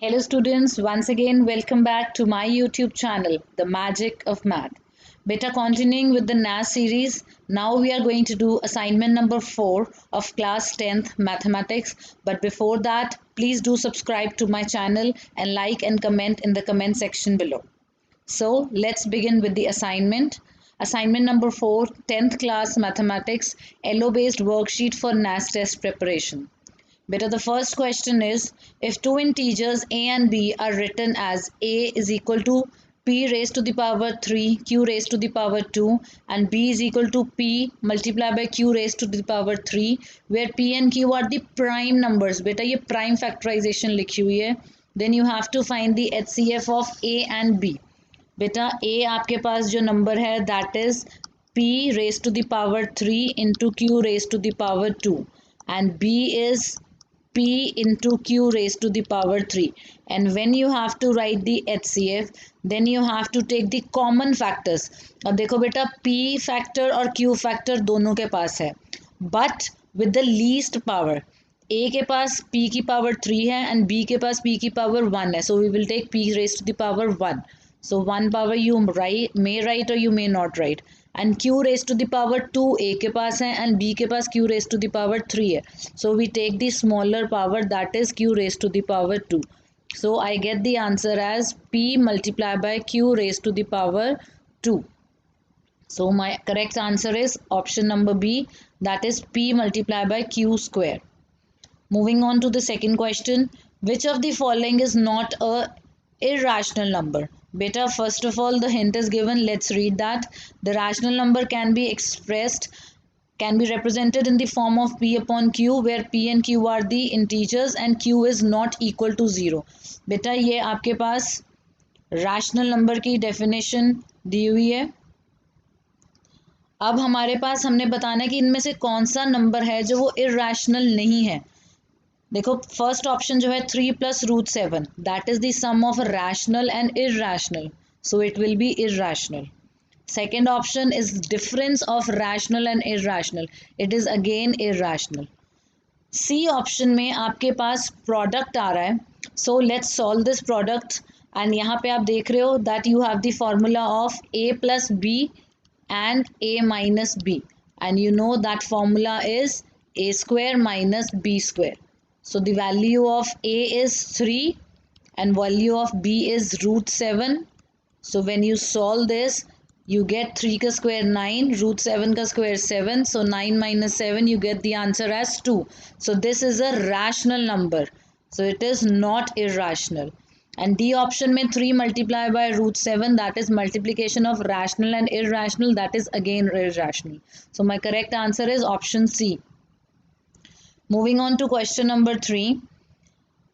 Hello students, once again welcome back to my YouTube channel, The Magic of Math. Beta, continuing with the NAS series, now we are going to do assignment number 4 of class 10th mathematics. But before that, please do subscribe to my channel and like and comment in the comment section below. So let's begin with the assignment. Assignment number 4, 10th class mathematics, LO based worksheet for NAS test preparation. Beta, the first question is, if two integers a and b are written as a is equal to p raised to the power 3 q raised to the power 2 and b is equal to p multiplied by q raised to the power 3, where p and q are the prime numbers. बेटा ये prime factorization लिखी हुई है. Then you have to find the HCF of a and b. बेटा a आपके पास जो number है that is p raised to the power 3 into q raised to the power 2 and b is p into q raised to the power 3. And when you have to write the HCF, then you have to take the common factors. अब देखो बेटा p factor और q factor दोनों के पास है, but with the least power. a के पास p की power 3 है and b के पास p की पावर 1 है, so we will take p raised to the power 1. So 1 power you may write or you may not write. And q raised to the power 2 a के पास है and b के पास q raised to the power 3 है. So we take the smaller power, that is q raised to the power 2. So I get the answer as p multiplied by q raised to the power 2. So my correct answer is option number B, that is p multiplied by q square. Moving on to the second question, which of the following is not a irrational number? Beta, first of all, the hint is given. Let's read that. The rational number can be represented in the form of p upon q, where p and q are the integers and q is not equal to 0. बेटा ये आपके पास rational number की definition दी हुई है. अब हमारे पास हमने बताना है कि इनमें से कौन सा नंबर है जो वो irrational नहीं है. देखो फर्स्ट ऑप्शन जो है 3 plus root 7, that is the sum of rational and irrational, so it will be irrational. Second option is difference of rational and irrational, it is again irrational. C option में आपके पास product आ रहा है, so let's solve this product. And यहाँ पे आप देख रहे हो that you have the formula of A plus B and A minus B, and you know that formula is a square minus b square. So the value of a is 3 and value of b is root 7. So when you solve this, you get 3 ka square 9, root 7 ka square 7. So 9 minus 7, you get the answer as 2. So this is a rational number. So it is not irrational. And D option mein 3 multiplied by root 7, that is multiplication of rational and irrational, that is again irrational. So my correct answer is option C. Moving on to question number 3.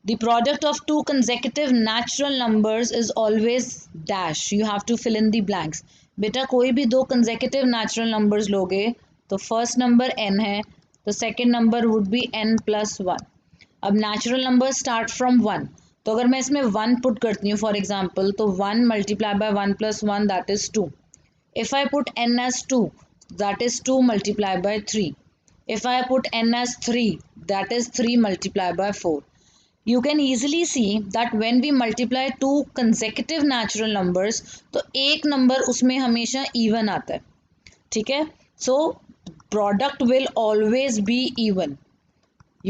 The product of two consecutive natural numbers is always dash. You have to fill in the blanks. बेटा कोई भी दो consecutive natural numbers लोगे तो first number n है, तो second number would be n plus 1. अब natural numbers start from 1, तो अगर मैं इसमें 1 put करती हूँ for example, तो 1 multiplied by 1 plus 1, that is 2. If I put n as 2, that is 2 multiplied by 3. If I put n as 3, that is 3 multiplied by 4. You can easily see that when we multiply two consecutive natural numbers, तो एक number उसमें हमेशा even आता है, ठीक है? So product will always be even.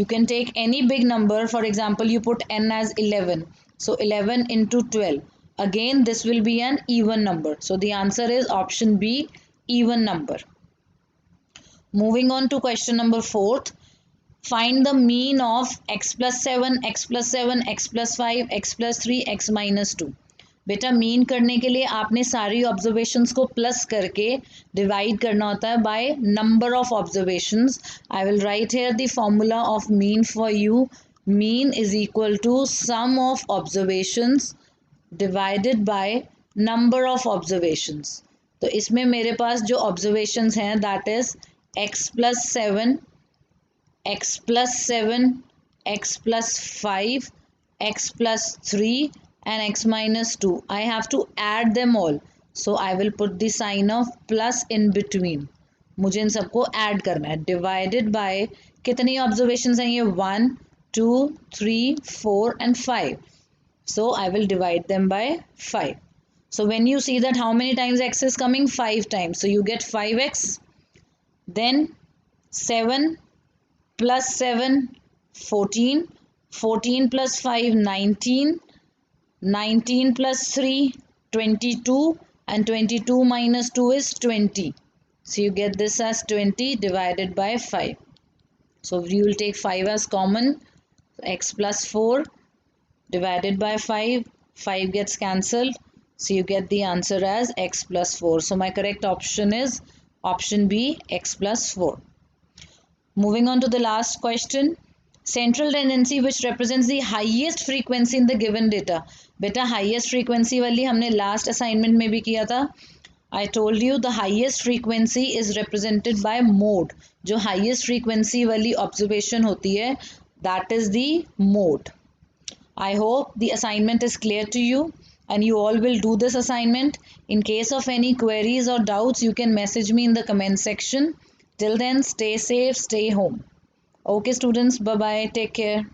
You can take any big number, for example, you put n as 11, so 11 into 12. Again, this will be an even number. So the answer is option B, even number. Moving on to question number 4. Find the mean of x plus 7, x plus 7, x plus 5, x plus 3, x minus 2. बेटा mean करने के लिए आपने सारी observations को plus करके divide करना होता है by number of observations. I will write here the formula of mean for you. Mean is equal to sum of observations divided by number of observations. तो इसमें मेरे पास जो ऑब्जर्वेशंस हैं that is x plus 7, x plus 7, x plus 5, x plus 3 and x minus 2. I have to add them all. So I will put the sign of plus in between. मुझे इन सबको add करना है. Divided by कितनी observations हैं ये 1, 2, 3, 4 and 5. So I will divide them by 5. So when you see that how many times x is coming? 5 times. So you get 5x. Then 7 plus 7, 14. 14 plus 5, 19. 19 plus 3, 22. And 22 minus 2 is 20. So you get this as 20 divided by 5. So you will take 5 as common. X plus 4 divided by 5. 5 gets cancelled. So you get the answer as x plus 4. So my correct option is option B, x plus 4. Moving on to the last question. Central tendency which represents the highest frequency in the given data. बेटा highest frequency वाली हमने last assignment में भी किया था. I told you the highest frequency is represented by mode. जो highest frequency वाली observation होती है, that is the mode. I hope the assignment is clear to you and you all will do this assignment. In case of any queries or doubts, you can message me in the comment section. Till then, stay safe, stay home. Okay students, bye bye, take care.